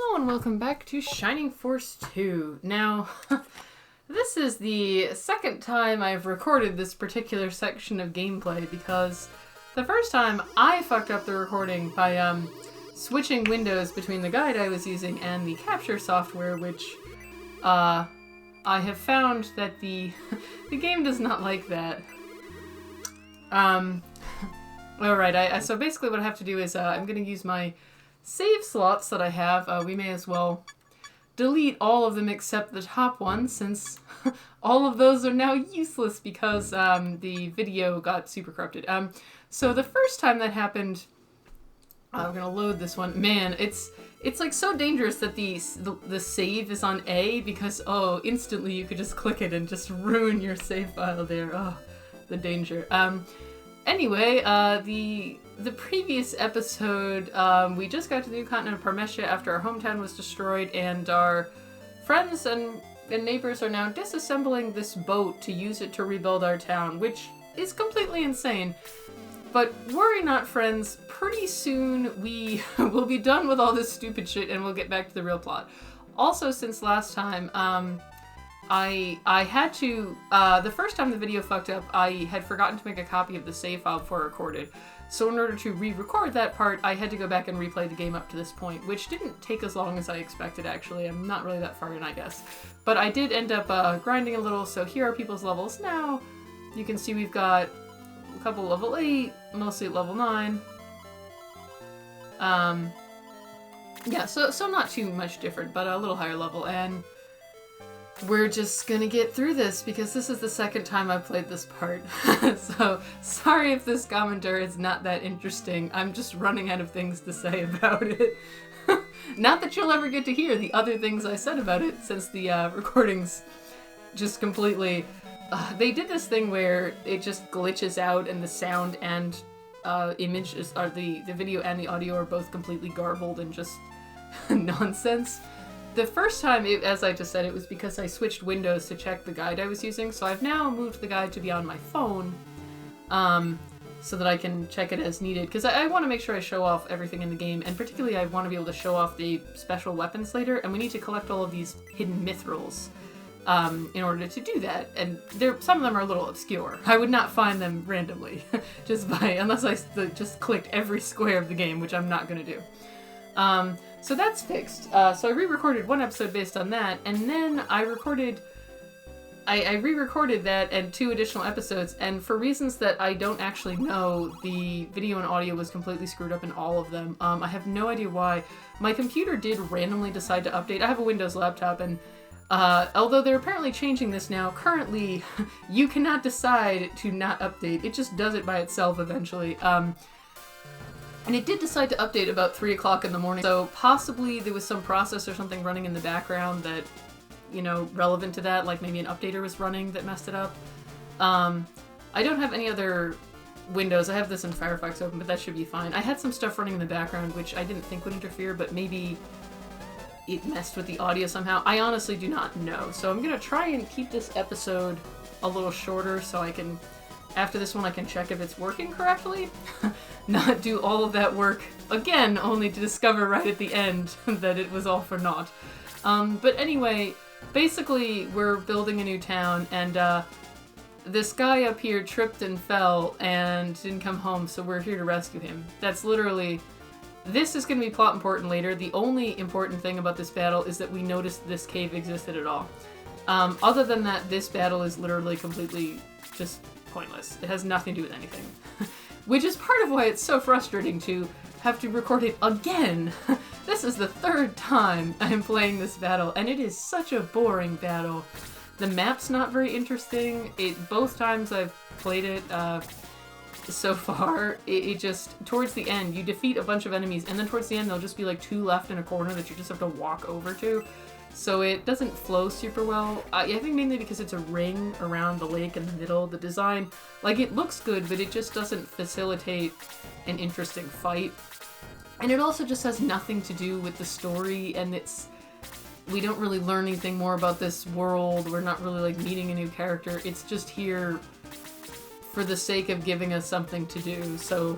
Hello and welcome back to Shining Force 2. Now, this is the second time I've recorded this particular section of gameplay because the first time I fucked up the recording by switching windows between the guide I was using and the capture software, which I have found that the game does not like that. Alright, so basically what I have to do is I'm going to use my save slots that I have. We may as well delete all of them except the top one, since all of those are now useless because the video got super corrupted. So the first time that happened, I'm gonna load this one. Man, it's like so dangerous that the save is on A because instantly you could just click it and just ruin your save file there. Oh, the danger. Anyway, the previous episode, we just got to the new continent of Parmesia after our hometown was destroyed, and our friends and neighbors are now disassembling this boat to use it to rebuild our town, which is completely insane. But worry not, friends, pretty soon we will be done with all this stupid shit and we'll get back to the real plot. Also, since last time, I had to, the first time the video fucked up, I had forgotten to make a copy of the save file before I recorded. So in order to re-record that part, I had to go back and replay the game up to this point, which didn't take as long as I expected, actually. I'm not really that far in, I guess. But I did end up grinding a little, so here are people's levels now. You can see we've got a couple level 8, mostly at level 9. Yeah, so not too much different, but a little higher level, and we're just gonna get through this because this is the second time I've played this part. So, sorry if this commentary is not that interesting. I'm just running out of things to say about it. Not that you'll ever get to hear the other things I said about it, since the recordings just completely... they did this thing where it just glitches out and the sound and images, the video and the audio are both completely garbled and just nonsense. The first time, as I just said, it was because I switched windows to check the guide I was using, so I've now moved the guide to be on my phone, so that I can check it as needed, because I want to make sure I show off everything in the game, and particularly I want to be able to show off the special weapons later, and we need to collect all of these hidden mithrils in order to do that, and some of them are a little obscure. I would not find them randomly, unless I just clicked every square of the game, which I'm not going to do. So that's fixed. So I re-recorded one episode based on that, and then I re-recorded that and 2 additional episodes, and for reasons that I don't actually know, the video and audio was completely screwed up in all of them. I have no idea why. My computer did randomly decide to update. I have a Windows laptop, and although they're apparently changing this now, currently you cannot decide to not update. It just does it by itself eventually. And it did decide to update about 3 o'clock in the morning, so possibly there was some process or something running in the background that, relevant to that, like maybe an updater was running that messed it up. I don't have any other windows. I have this in Firefox open, but that should be fine. I had some stuff running in the background, which I didn't think would interfere, but maybe it messed with the audio somehow. I honestly do not know. So I'm gonna try and keep this episode a little shorter so I can, after this one, I can check if it's working correctly. Not do all of that work again, only to discover right at the end that it was all for naught. But anyway, basically we're building a new town, and this guy up here tripped and fell and didn't come home, so we're here to rescue him. That's literally... This is going to be plot important later. The only important thing about this battle is that we noticed this cave existed at all. Other than that, this battle is literally completely just pointless. It has nothing to do with anything. Which is part of why it's so frustrating to have to record it again. This is the 3rd time I'm playing this battle, and it is such a boring battle. The map's not very interesting. Both times I've played it so far, it just, towards the end, you defeat a bunch of enemies, and then towards the end there'll just be like 2 left in a corner that you just have to walk over to. So it doesn't flow super well. I think mainly because it's a ring around the lake in the middle. The design, like, it looks good, but it just doesn't facilitate an interesting fight. And it also just has nothing to do with the story, and we don't really learn anything more about this world. We're not really, like, meeting a new character. It's just here for the sake of giving us something to do, so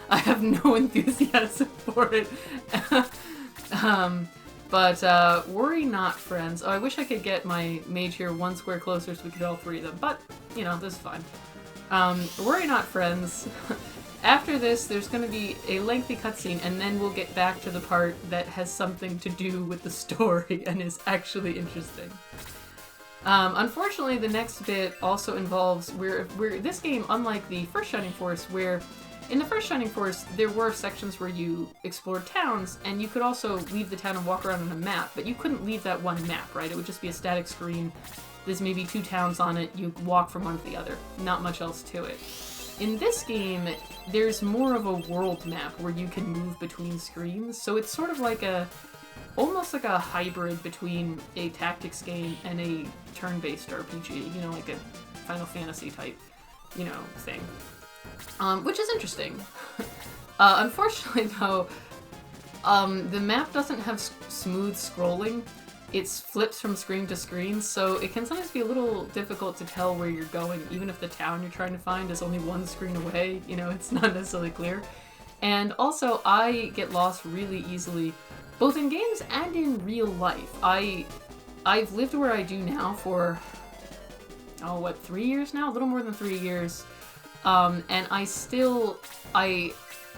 I have no enthusiasm for it. But worry not, friends. Oh, I wish I could get my mage here 1 square closer so we could all 3 them, but, you know, this is fine. Worry not, friends. After this, there's going to be a lengthy cutscene, and then we'll get back to the part that has something to do with the story and is actually interesting. Unfortunately, the next bit also involves where this game, unlike the first Shining Force, where in the first Shining Force, there were sections where you explored towns, and you could also leave the town and walk around on a map, but you couldn't leave that one map, right? It would just be a static screen. There's maybe 2 towns on it, you walk from one to the other. Not much else to it. In this game, there's more of a world map where you can move between screens, so it's sort of like almost like a hybrid between a tactics game and a turn-based RPG, you know, like a Final Fantasy type, you know, thing. Which is interesting. Unfortunately, though, the map doesn't have smooth scrolling. It flips from screen to screen, so it can sometimes be a little difficult to tell where you're going, even if the town you're trying to find is only 1 screen away, you know, it's not necessarily clear. And also, I get lost really easily, both in games and in real life. I've lived where I do now for, 3 years now? A little more than 3 years. And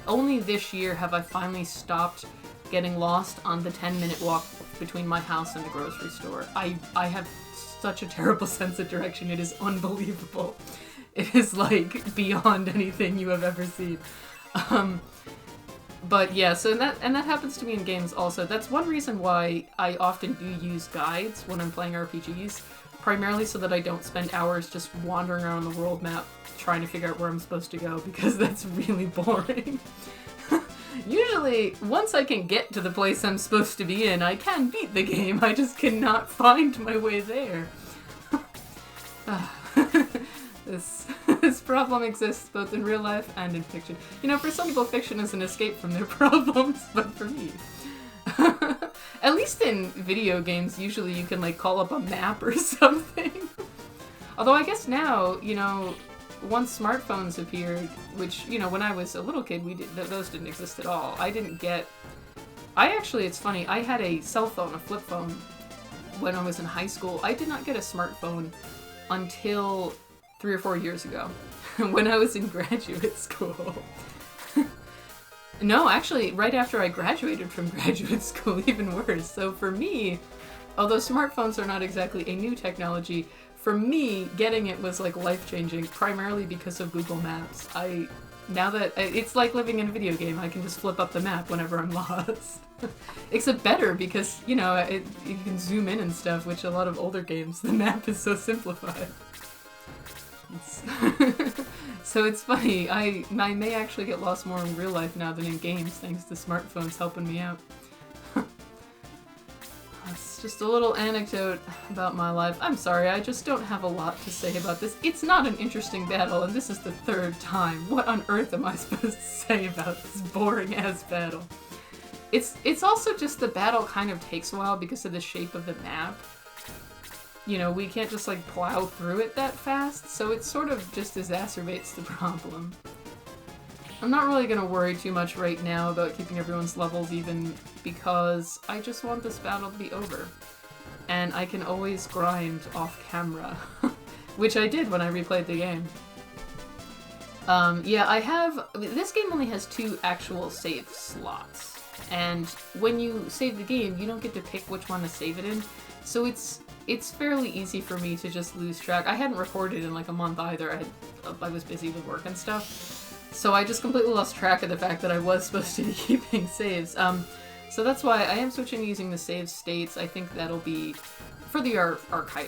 only this year have I finally stopped getting lost on the 10-minute walk between my house and the grocery store. I have such a terrible sense of direction. It is unbelievable. It is like beyond anything you have ever seen. But yeah, so that happens to me in games also. That's one reason why I often do use guides when I'm playing RPGs, primarily so that I don't spend hours just wandering around the world map trying to figure out where I'm supposed to go, because that's really boring. Usually, once I can get to the place I'm supposed to be in, I can beat the game. I just cannot find my way there. This problem exists both in real life and in fiction. You know, for some people, fiction is an escape from their problems, but for me... At least in video games, usually you can, like, call up a map or something. Although I guess now, you know, once smartphones appeared, which, you know, when I was a little kid, those didn't exist at all. It's funny, I had a cell phone, a flip phone, when I was in high school. I did not get a smartphone until 3 or 4 years ago, when I was in graduate school. No, actually, right after I graduated from graduate school, even worse. So for me, although smartphones are not exactly a new technology, for me, getting it was like life-changing, primarily because of Google Maps. It's like living in a video game. I can just flip up the map whenever I'm lost. Except better because, you know, you can zoom in and stuff, which a lot of older games, the map is so simplified. So it's funny, I may actually get lost more in real life now than in games, thanks to smartphones helping me out. That's just a little anecdote about my life. I'm sorry, I just don't have a lot to say about this. It's not an interesting battle, and this is the 3rd time. What on earth am I supposed to say about this boring-ass battle? It's also just the battle kind of takes a while because of the shape of the map. You know, we can't just, like, plow through it that fast, so it sort of just exacerbates the problem. I'm not really gonna worry too much right now about keeping everyone's levels even, because I just want this battle to be over. And I can always grind off camera, which I did when I replayed the game. This game only has 2 actual save slots, and when you save the game, you don't get to pick which one to save it in, so it's fairly easy for me to just lose track. I hadn't recorded in like a month either. I was busy with work and stuff. So I just completely lost track of the fact that I was supposed to be keeping saves. So that's why I am switching to using the save states. I think that'll be for the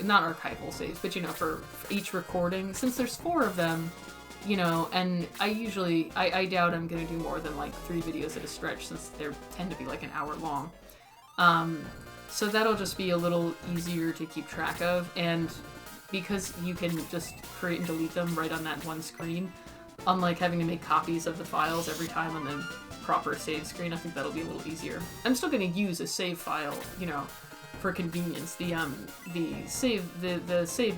not archival saves, but you know, for each recording. Since there's 4 of them, you know, and I doubt I'm gonna do more than like 3 videos at a stretch since they tend to be like an hour long. So that'll just be a little easier to keep track of, and because you can just create and delete them right on that one screen, unlike having to make copies of the files every time on the proper save screen, I think that'll be a little easier. I'm still going to use a save file, you know, for convenience. The save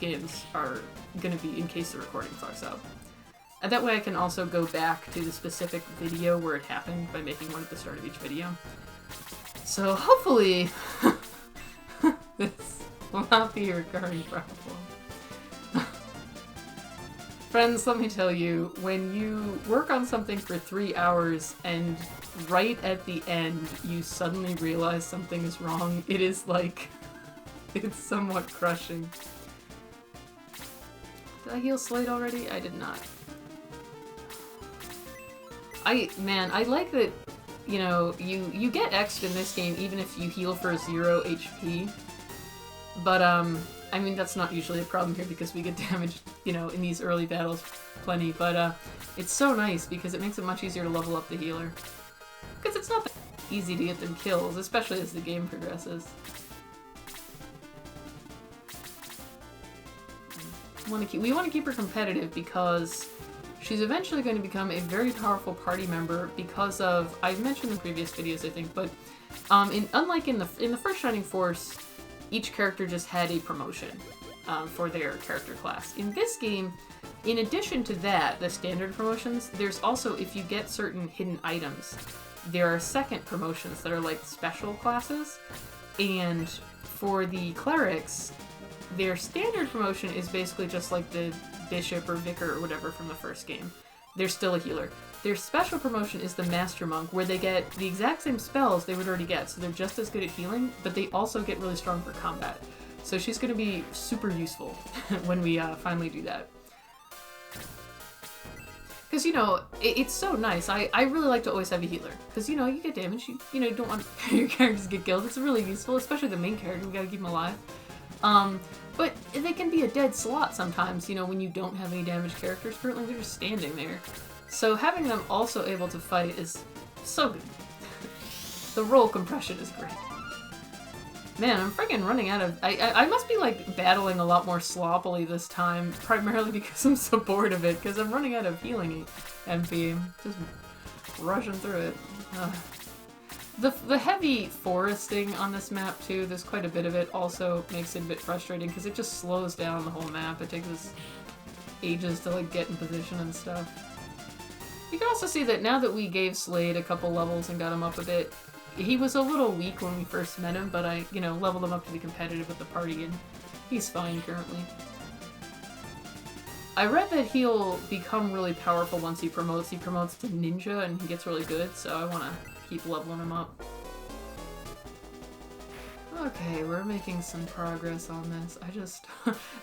games are going to be in case the recording fucks up. And that way I can also go back to the specific video where it happened by making one at the start of each video. So hopefully This will not be a recurring problem. Friends, let me tell you, when you work on something for 3 hours and right at the end you suddenly realize something is wrong, it is like... it's somewhat crushing. Did I heal Slade already? I did not. Man, I like that, you know, you get X'd in this game even if you heal for 0 HP. But, I mean, that's not usually a problem here because we get damaged, you know, in these early battles plenty. But, it's so nice because it makes it much easier to level up the healer. Because it's not that easy to get them kills, especially as the game progresses. We want to keep her competitive because she's eventually going to become a very powerful party member because of, I've mentioned in previous videos I think, but unlike in the first Shining Force, each character just had a promotion for their character class. In this game, in addition to that, the standard promotions, there's also, if you get certain hidden items, there are second promotions that are like special classes, and for the clerics, their standard promotion is basically just like the bishop or vicar or whatever from the first game. They're still a healer. Their special promotion is the master monk, where they get the exact same spells they would already get, so they're just as good at healing, but they also get really strong for combat. So she's going to be super useful when we finally do that. Because, you know, it's so nice. I really like to always have a healer. Because, you know, you get damaged, you know, don't want your characters to get killed. It's really useful, especially the main character. We gotta keep him alive. But they can be a dead slot sometimes, you know, when you don't have any damaged characters. Currently, they're just standing there. So having them also able to fight is so good. The roll compression is great. Man, I'm freaking running out of... I must be, like, battling a lot more sloppily this time, primarily because I'm so bored of it, because I'm running out of healing MP. Just rushing through it. The heavy foresting on this map, too, there's quite a bit of it, also makes it a bit frustrating, because it just slows down the whole map. It takes us ages to, like, get in position and stuff. You can also see that now that we gave Slade a couple levels and got him up a bit, he was a little weak when we first met him, but I, you know, leveled him up to be competitive with the party, and he's fine currently. I read that he'll become really powerful once he promotes. He promotes to ninja, and he gets really good, so I want to keep leveling him up. Okay, we're making some progress on this. I just...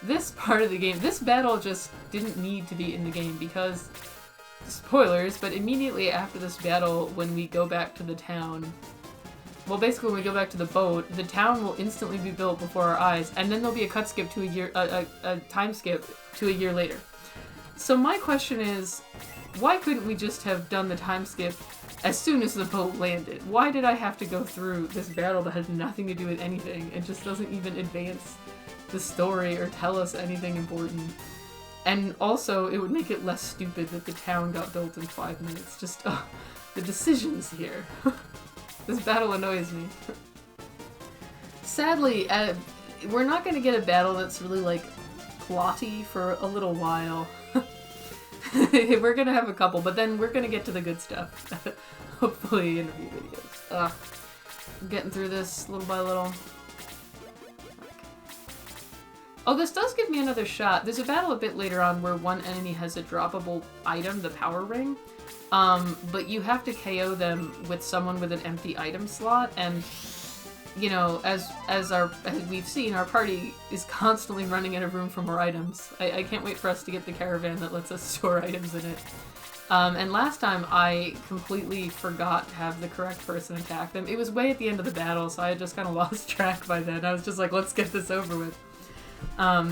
this part of the game, this battle just didn't need to be in the game, because... spoilers, but immediately after this battle, when we go back to the town... well, basically, when we go back to the boat, the town will instantly be built before our eyes, and then there'll be a cut skip to a year, a time skip to a year later. So my question is, why couldn't we just have done the time skip as soon as the boat landed? Why did I have to go through this battle that has nothing to do with anything? It just doesn't even advance the story or tell us anything important. And also, it would make it less stupid that the town got built in 5 minutes. Just, the decisions here. This battle annoys me. Sadly, we're not going to get a battle that's really, like, plotty for a little while. We're going to have a couple, but then we're going to get to the good stuff. Hopefully in a few videos. I'm getting through this little by little. Oh, this does give me another shot. There's a battle a bit later on where one enemy has a droppable item, the power ring. But you have to KO them with someone with an empty item slot, and, you know, as we've seen, our party is constantly running out of room for more items. I can't wait for us to get the caravan that lets us store items in it. And last time I completely forgot to have the correct person attack them. It was way at the end of the battle, so I had just kind of lost track by then. I was just like, let's get this over with.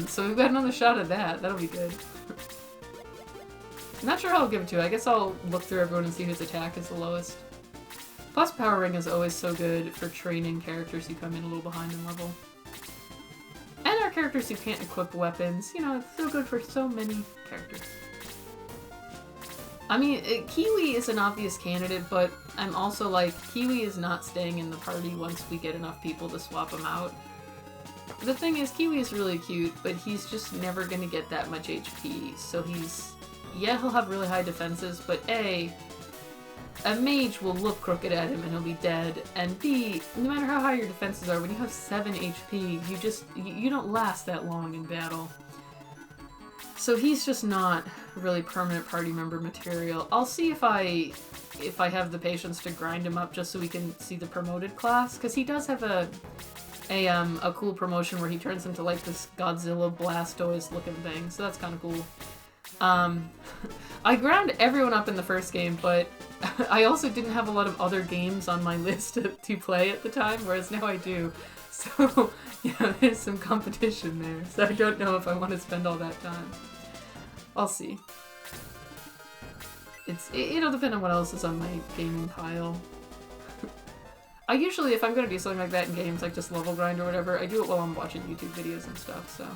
So we've got another shot at that. That'll be good. I'm not sure how I'll give it to. I guess I'll look through everyone and see whose attack is the lowest. Plus, Power Ring is always so good for training characters who come in a little behind in level. And our characters who can't equip weapons. You know, it's so good for so many characters. I mean, Kiwi is an obvious candidate, but I'm also like, Kiwi is not staying in the party once we get enough people to swap him out. The thing is, Kiwi is really cute, but he's just never gonna get that much HP, so he's... yeah, he'll have really high defenses, but A, a mage will look crooked at him and he'll be dead, and B, no matter how high your defenses are, when you have 7 HP, you don't last that long in battle. So he's just not really permanent party member material. I'll see if I have the patience to grind him up just so we can see the promoted class, because he does have a cool promotion where he turns into like this Godzilla Blastoise looking thing, so that's kind of cool. I ground everyone up in the first game, but I also didn't have a lot of other games on my list to play at the time, whereas now I do. So, yeah, there's some competition there, so I don't know if I want to spend all that time. I'll see. It'll depend on what else is on my gaming pile. I usually, if I'm going to do something like that in games, like just level grind or whatever, I do it while I'm watching YouTube videos and stuff, so...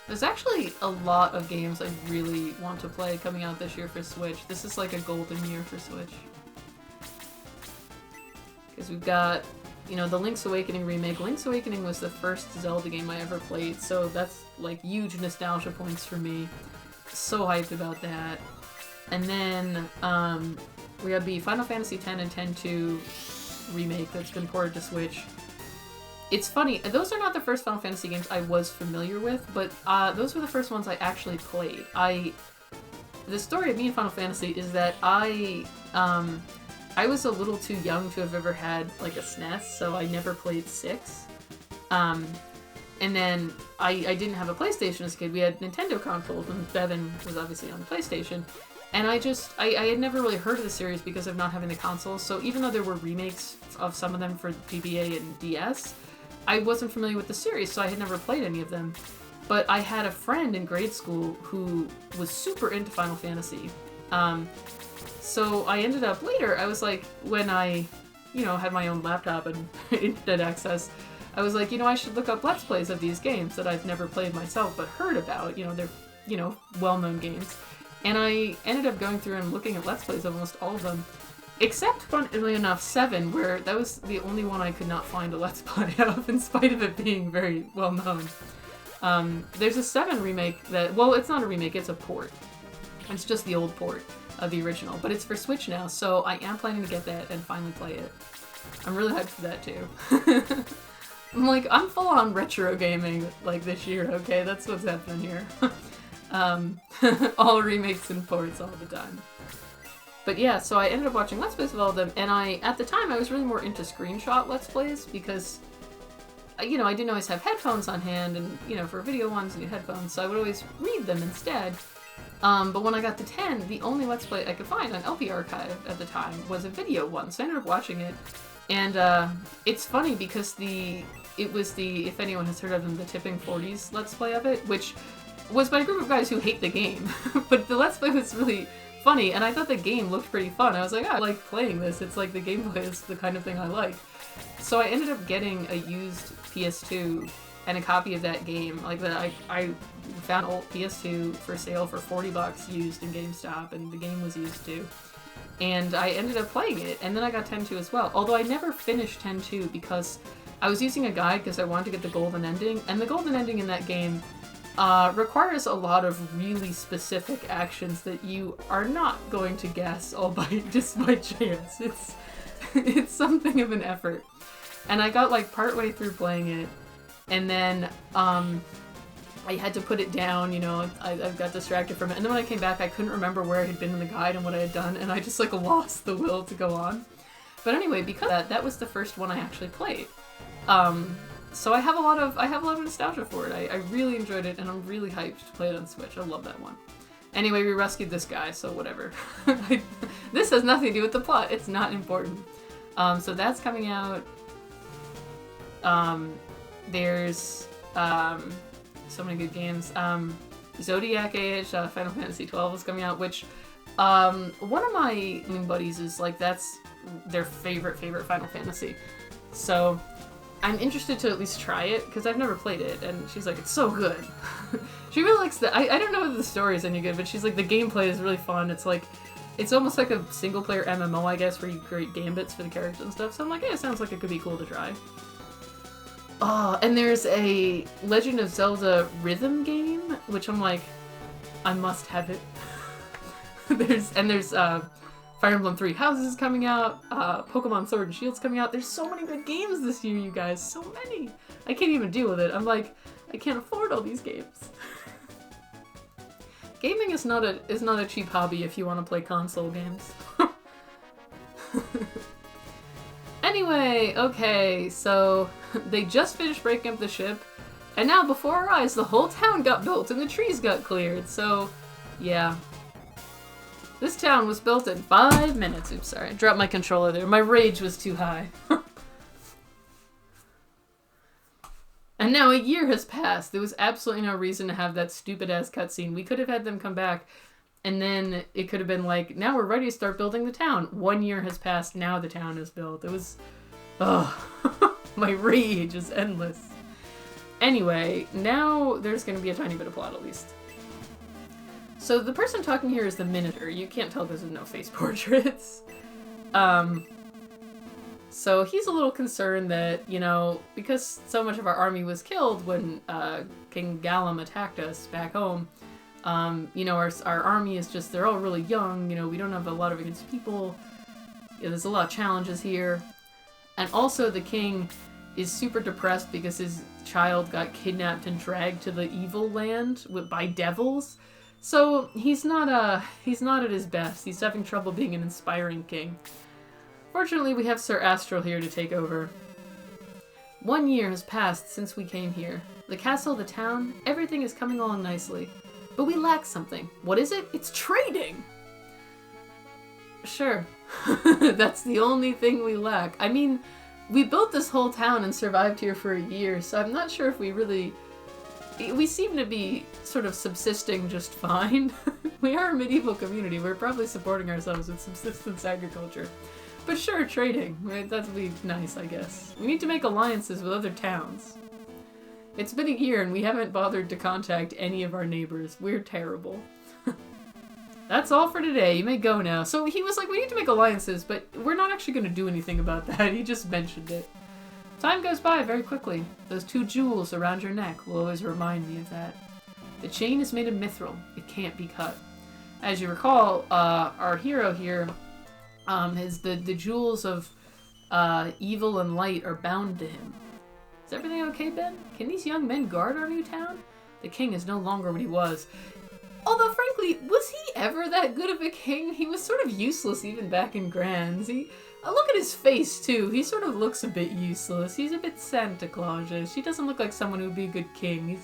There's actually a lot of games I really want to play coming out this year for Switch. This is like a golden year for Switch. Because we've got, you know, the Link's Awakening remake. Link's Awakening was the first Zelda game I ever played, so that's like huge nostalgia points for me. So hyped about that. And then we have the Final Fantasy X and X-2 remake that's been ported to Switch. It's funny, those are not the first Final Fantasy games I was familiar with, but those were the first ones I actually played. The story of me and Final Fantasy is that I was a little too young to have ever had like a SNES, so I never played 6. And then I didn't have a PlayStation as a kid. We had Nintendo consoles, and Bevan was obviously on the PlayStation. And I had never really heard of the series because of not having the consoles, so even though there were remakes of some of them for GBA and DS, I wasn't familiar with the series, so I had never played any of them. But I had a friend in grade school who was super into Final Fantasy. So I ended up later, I was like, when I, you know, had my own laptop and internet access, I was like, you know, I should look up Let's Plays of these games that I've never played myself but heard about. You know, they're, you know, well-known games. And I ended up going through and looking at Let's Plays of almost all of them. Except, funnily enough, 7, where that was the only one I could not find a Let's Play of, in spite of it being very well known. There's a 7 remake that, well, it's not a remake, it's a port. It's just the old port of the original, but it's for Switch now, so I am planning to get that and finally play it. I'm really hyped for that, too. I'm full on retro gaming, like, this year, okay? That's what's happening here. All remakes and ports all the time. But yeah, so I ended up watching Let's Plays of all of them, and at the time, I was really more into screenshot Let's Plays, because, you know, I didn't always have headphones on hand, and, you know, for video ones, you need headphones, so I would always read them instead. But when I got to 10, the only Let's Play I could find on LP Archive at the time was a video one, so I ended up watching it. And it's funny because it was if anyone has heard of them, the Tipping 40s Let's Play of it, which was by a group of guys who hate the game. But the Let's Play was really funny, and I thought the game looked pretty fun. I was like, I like playing this. It's like the gameplay is the kind of thing I like. So I ended up getting a used PS2 and a copy of that game. Like that, I found an old PS2 for sale for $40 used in GameStop, and the game was used too. And I ended up playing it, and then I got 10-2 as well. Although I never finished 10-2 because I was using a guide because I wanted to get the golden ending, and the golden ending in that game requires a lot of really specific actions that you are not going to guess all by chance. It's something of an effort. And I got like partway through playing it, and then I had to put it down, you know, I got distracted from it. And then when I came back, I couldn't remember where I had been in the guide and what I had done, and I just like lost the will to go on. But anyway, because of that was the first one I actually played. So I have a lot of nostalgia for it. I really enjoyed it, and I'm really hyped to play it on Switch. I love that one. Anyway, we rescued this guy, so whatever. This has nothing to do with the plot. It's not important. So that's coming out. There's so many good games. Zodiac Age, Final Fantasy XII is coming out, which one of my buddies is like, that's their favorite Final Fantasy. So I'm interested to at least try it, because I've never played it, and she's like, it's so good. She really likes I don't know if the story is any good, but she's like, the gameplay is really fun. It's like, it's almost like a single-player MMO, I guess, where you create gambits for the characters and stuff, so I'm like, yeah, it sounds like it could be cool to try. Oh, and there's a Legend of Zelda rhythm game, which I'm like, I must have it. there's Fire Emblem Three Houses coming out, Pokemon Sword and Shield's coming out. There's so many good games this year, you guys. So many. I can't even deal with it. I'm like, I can't afford all these games. Gaming is not a cheap hobby if you want to play console games. Anyway, okay, so they just finished breaking up the ship, and now before our eyes, the whole town got built and the trees got cleared, so yeah. This town was built in 5 minutes. Oops, sorry, I dropped my controller there. My rage was too high. And now a year has passed. There was absolutely no reason to have that stupid-ass cutscene. We could have had them come back, and then it could have been like, now we're ready to start building the town. 1 year has passed, now the town is built. It was... ugh. My rage is endless. Anyway, now there's going to be a tiny bit of plot, at least. So the person talking here is the Minotaur. You can't tell because there's no face portraits. So he's a little concerned that, you know, because so much of our army was killed when King Gallum attacked us back home, you know, our army is just, they're all really young, you know, we don't have a lot of against people, yeah, there's a lot of challenges here. And also the king is super depressed because his child got kidnapped and dragged to the evil land by devils. So he's not at his best. He's having trouble being an inspiring king. Fortunately, we have Sir Astral here to take over. 1 year has passed since we came here. The castle, the town, everything is coming along nicely. But we lack something. What is it? It's trading! Sure. That's the only thing we lack. I mean, we built this whole town and survived here for a year, so I'm not sure if we really... We seem to be sort of subsisting just fine. We are a medieval community. We're probably supporting ourselves with subsistence agriculture. But sure, trading. Right? That'd be nice, I guess. We need to make alliances with other towns. It's been a year and we haven't bothered to contact any of our neighbors. We're terrible. That's all for today. You may go now. So he was like, we need to make alliances, but we're not actually going to do anything about that. He just mentioned it. Time goes by very quickly. Those 2 jewels around your neck will always remind me of that. The chain is made of mithril. It can't be cut. As you recall, our hero here, the jewels of evil and light are bound to him. Is everything okay, Ben? Can these young men guard our new town? The king is no longer what he was. Although, frankly, was he ever that good of a king? He was sort of useless even back in Grans. Look at his face, too. He sort of looks a bit useless. He's a bit Santa Claus-ish. He doesn't look like someone who would be a good king.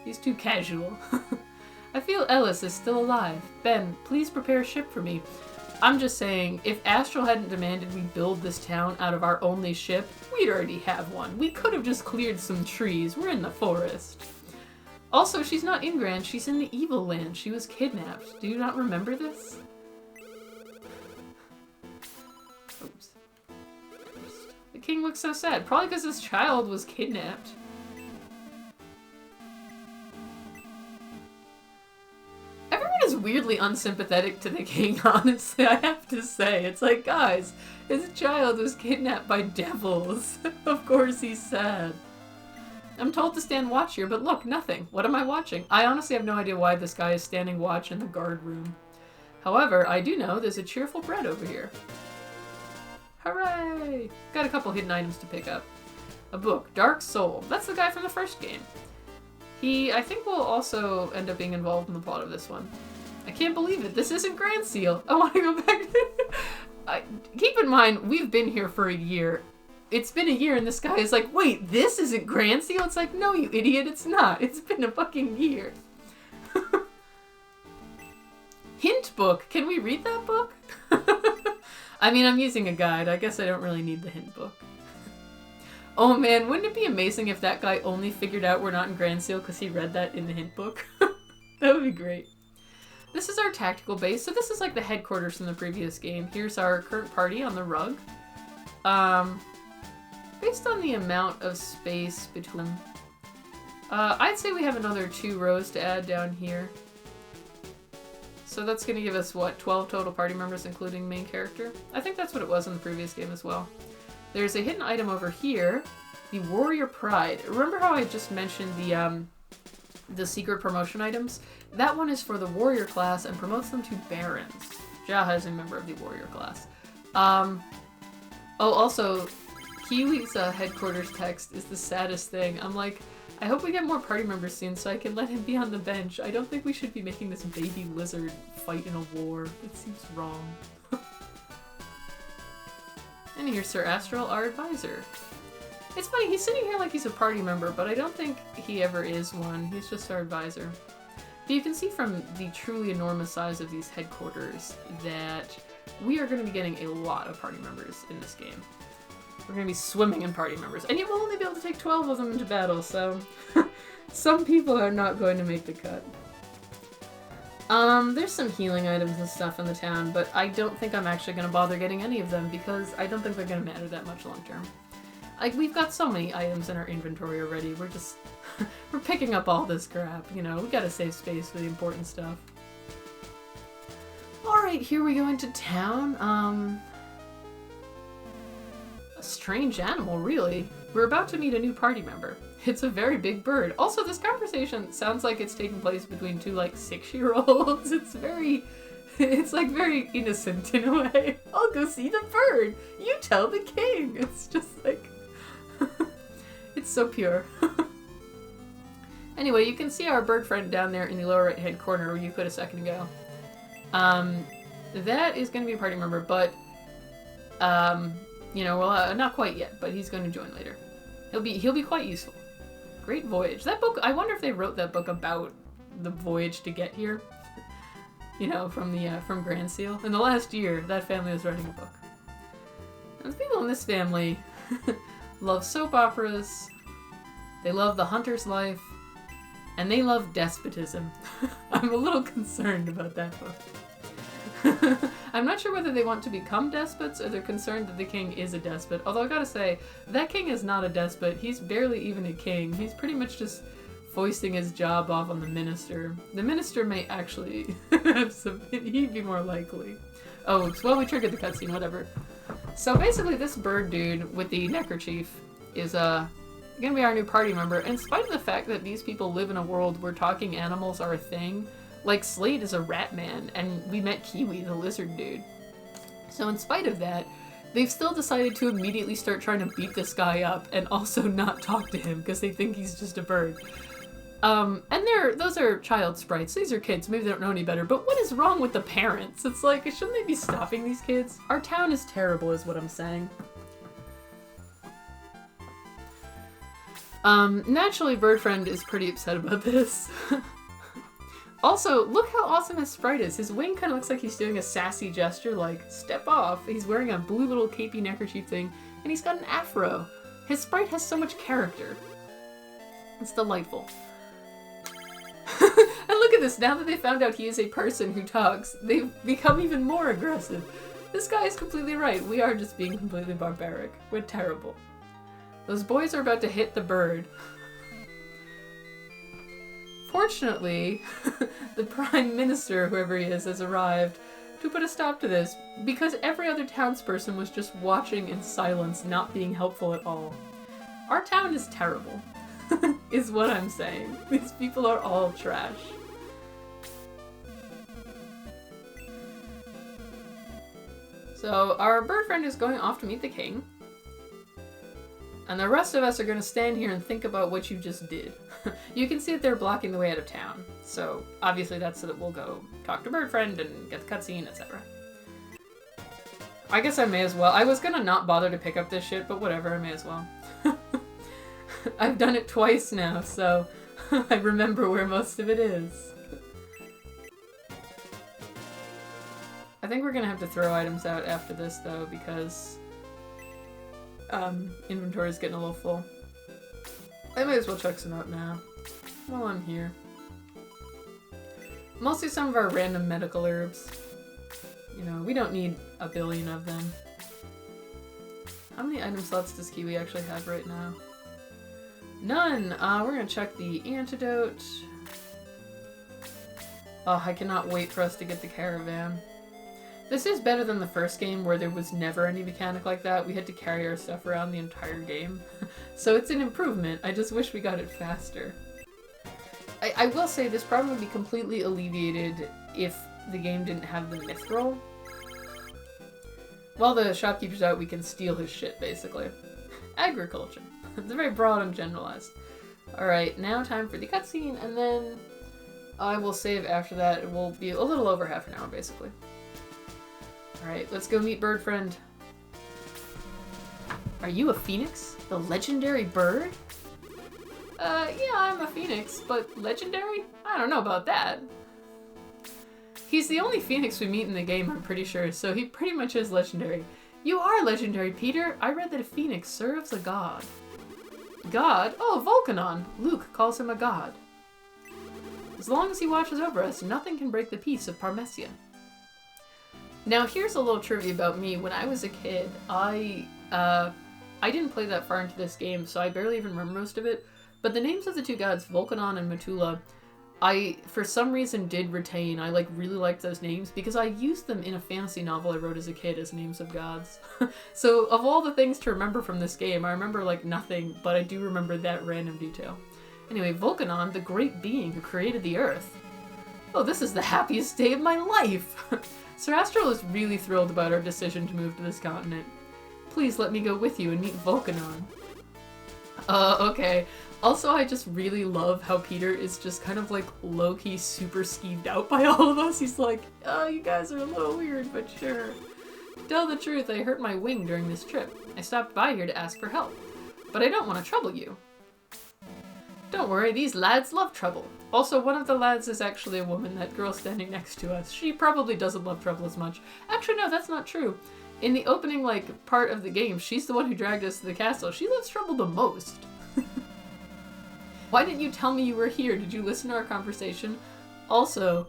He's too casual. I feel Ellis is still alive. Ben, please prepare a ship for me. I'm just saying, if Astral hadn't demanded we build this town out of our only ship, we'd already have one. We could have just cleared some trees. We're in the forest. Also, she's not in Gran, she's in the evil land. She was kidnapped. Do you not remember this? Oops. The king looks so sad. Probably because his child was kidnapped. Everyone is weirdly unsympathetic to the king, honestly, I have to say. It's like, guys, his child was kidnapped by devils. Of course he's sad. I'm told to stand watch here, but look, nothing. What am I watching? I honestly have no idea why this guy is standing watch in the guard room. However, I do know there's a cheerful bread over here. Hooray! Got a couple hidden items to pick up. A book, Dark Soul. That's the guy from the first game. He, I think, will also end up being involved in the plot of this one. I can't believe it. This isn't Granseal. I want to go back. Keep in mind, we've been here for a year. It's been a year and this guy is like, wait, this isn't Granseal? It's like, no, you idiot, it's not. It's been a fucking year. Hint book. Can we read that book? I mean, I'm using a guide. I guess I don't really need the hint book. Oh man, wouldn't it be amazing if that guy only figured out we're not in Granseal because he read that in the hint book? That would be great. This is our tactical base. So this is like the headquarters from the previous game. Here's our current party on the rug. Based on the amount of space between them, I'd say we have another 2 rows to add down here. So that's going to give us, what, 12 total party members, including main character? I think that's what it was in the previous game as well. There's a hidden item over here. The Warrior Pride. Remember how I just mentioned the secret promotion items? That one is for the Warrior class and promotes them to Barons. Jaha is a member of the Warrior class. Oh, also, Kiwi's headquarters text is the saddest thing. I'm like, I hope we get more party members soon so I can let him be on the bench. I don't think we should be making this baby lizard fight in a war. It seems wrong. And here's Sir Astral, our advisor. It's funny, he's sitting here like he's a party member, but I don't think he ever is one. He's just our advisor. But you can see from the truly enormous size of these headquarters that we are going to be getting a lot of party members in this game. We're going to be swimming in party members. And you will only be able to take 12 of them into battle, so some people are not going to make the cut. There's some healing items and stuff in the town, but I don't think I'm actually going to bother getting any of them because I don't think they're going to matter that much long term. Like, we've got so many items in our inventory already, we're just, we're picking up all this crap, you know, we gotta save space for the important stuff. Alright, here we go into town, a strange animal, really. We're about to meet a new party member. It's a very big bird. Also, this conversation sounds like it's taking place between two, like, 6-year-olds. It's like very innocent in a way. I'll go see the bird. You tell the king. It's just like, it's so pure. Anyway, you can see our bird friend down there in the lower right hand corner where you could a second ago. That is going to be a party member, but, you know, well, not quite yet, but he's going to join later. He'll be quite useful. Great voyage. That book, I wonder if they wrote that book about the voyage to get here. You know, from Granseal. In the last year, that family was writing a book. And the people in this family love soap operas, they love the hunter's life, and they love despotism. I'm a little concerned about that book. I'm not sure whether they want to become despots or they're concerned that the king is a despot. Although I gotta say, that king is not a despot. He's barely even a king. He's pretty much just foisting his job off on the minister. The minister may actually have some, he'd be more likely. Oh, well, we triggered the cutscene, whatever. So basically this bird dude with the neckerchief is gonna be our new party member. In spite of the fact that these people live in a world where talking animals are a thing, like Slade is a rat man, and we met Kiwi, the lizard dude. So in spite of that, they've still decided to immediately start trying to beat this guy up and also not talk to him because they think he's just a bird. And those are child sprites. These are kids. Maybe they don't know any better. But what is wrong with the parents? It's like, shouldn't they be stopping these kids? Our town is terrible, is what I'm saying. Naturally, Birdfriend is pretty upset about this. Also, look how awesome his sprite is. His wing kind of looks like he's doing a sassy gesture, like, step off. He's wearing a blue little capey neckerchief thing, and he's got an afro. His sprite has so much character. It's delightful. And look at this, now that they found out he is a person who talks, they've become even more aggressive. This guy is completely right. We are just being completely barbaric. We're terrible. Those boys are about to hit the bird. Fortunately, the Prime Minister, whoever he is, has arrived to put a stop to this, because every other townsperson was just watching in silence, not being helpful at all. Our town is terrible, is what I'm saying. These people are all trash. So, our bird friend is going off to meet the king. And the rest of us are going to stand here and think about what you just did. You can see that they're blocking the way out of town. So, obviously that's so that we'll go talk to bird friend and get the cutscene, etc. I guess I may as well. I was going to not bother to pick up this shit, but whatever, I may as well. I've done it twice now, so I remember where most of it is. I think we're gonna have to throw items out after this, though, because inventory is getting a little full. I may as well check some out now, while I'm here. Mostly some of our random medical herbs. You know, we don't need a billion of them. How many item slots does Kiwi actually have right now? None! We're gonna check the antidote. Oh, I cannot wait for us to get the caravan. This is better than the first game where there was never any mechanic like that. We had to carry our stuff around the entire game. So it's an improvement. I just wish we got it faster. I will say this problem would be completely alleviated if the game didn't have the mithril. While the shopkeeper's out, we can steal his shit, basically. Agriculture. It's very broad and generalized. Alright, now time for the cutscene, and then I will save after that. It will be a little over half an hour, basically. Alright, let's go meet Bird Friend. Are you a phoenix? The legendary bird? Yeah, I'm a phoenix, but legendary? I don't know about that. He's the only phoenix we meet in the game, I'm pretty sure, so he pretty much is legendary. You are legendary, Peter! I read that a phoenix serves a god. God? Oh, Volcanon! Luke calls him a god. As long as he watches over us, nothing can break the peace of Parmesia. Now, here's a little trivia about me. When I was a kid, I didn't play that far into this game, so I barely even remember most of it. But the names of the two gods, Volcanon and Metula, I, for some reason, did retain. I, really liked those names because I used them in a fantasy novel I wrote as a kid as names of gods. So, of all the things to remember from this game, I remember, nothing, but I do remember that random detail. Anyway, Volcanon, the great being who created the Earth. Oh, this is the happiest day of my life! Sir Astral is really thrilled about our decision to move to this continent. Please let me go with you and meet Volcanon. Okay. Also, I just really love how Peter is just kind of low-key super skeeved out by all of us. He's like, oh, you guys are a little weird, but sure. To tell the truth, I hurt my wing during this trip. I stopped by here to ask for help. But I don't want to trouble you. Don't worry, these lads love trouble. Also, one of the lads is actually a woman, that girl standing next to us. She probably doesn't love trouble as much. Actually, no, that's not true. In the opening, part of the game, she's the one who dragged us to the castle. She loves trouble the most. Why didn't you tell me you were here? Did you listen to our conversation? Also,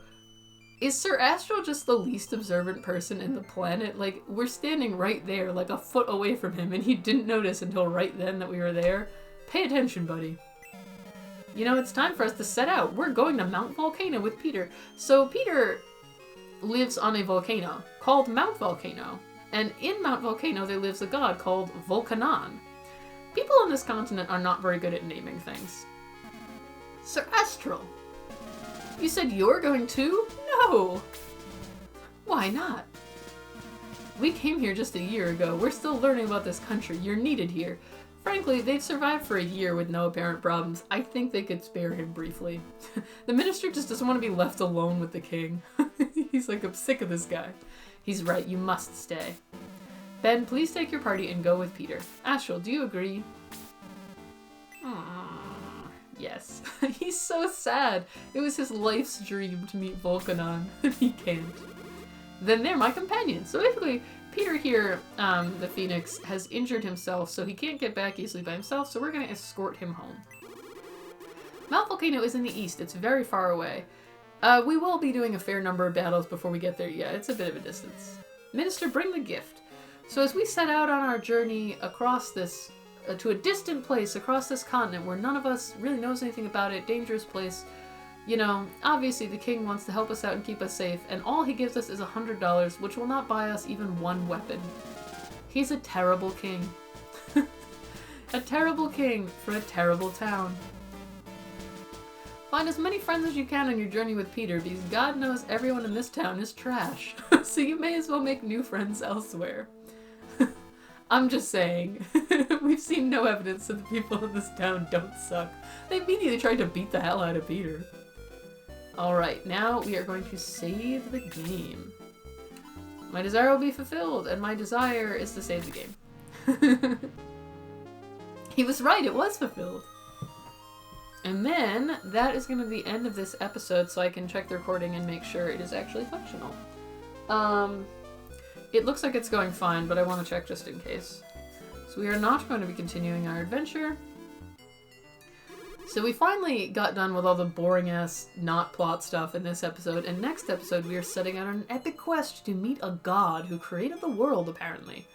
is Sir Astral just the least observant person in the planet? We're standing right there, a foot away from him, and he didn't notice until right then that we were there. Pay attention, buddy. You know, it's time for us to set out. We're going to Mount Volcano with Peter. So Peter lives on a volcano called Mount Volcano. And in Mount Volcano, there lives a god called Volcanon. People on this continent are not very good at naming things. Sir Astral! You said you're going too? No! Why not? We came here just a year ago. We're still learning about this country. You're needed here. Frankly, they've survived for a year with no apparent problems. I think they could spare him briefly. The minister just doesn't want to be left alone with the king. He's I'm sick of this guy. He's right, you must stay. Ben, please take your party and go with Peter. Astral, do you agree? Yes. He's so sad. It was his life's dream to meet Volcanon, and he can't. Then they're my companions. So basically, Peter here, the Phoenix, has injured himself, so he can't get back easily by himself, so we're going to escort him home. Mount Volcano is in the east. It's very far away. We will be doing a fair number of battles before we get there. Yeah, it's a bit of a distance. Minister, bring the gift. So as we set out on our journey across this, to a distant place across this continent where none of us really knows anything about it, dangerous place, you know, obviously the king wants to help us out and keep us safe, and all he gives us is $100, which will not buy us even one weapon. He's a terrible king. A terrible king for a terrible town. Find as many friends as you can on your journey with Peter, because God knows everyone in this town is trash. So you may as well make new friends elsewhere. I'm just saying. We've seen no evidence that the people in this town don't suck. They immediately tried to beat the hell out of Peter. Alright, now we are going to save the game. My desire will be fulfilled, and my desire is to save the game. He was right, it was fulfilled. And then, that is going to be the end of this episode, so I can check the recording and make sure it is actually functional. It looks like it's going fine, but I want to check just in case. So we are not going to be continuing our adventure. So we finally got done with all the boring-ass, not-plot stuff in this episode, and next episode we are setting out on an epic quest to meet a god who created the world, apparently.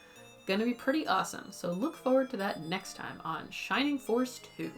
Gonna be pretty awesome, so look forward to that next time on Shining Force 2.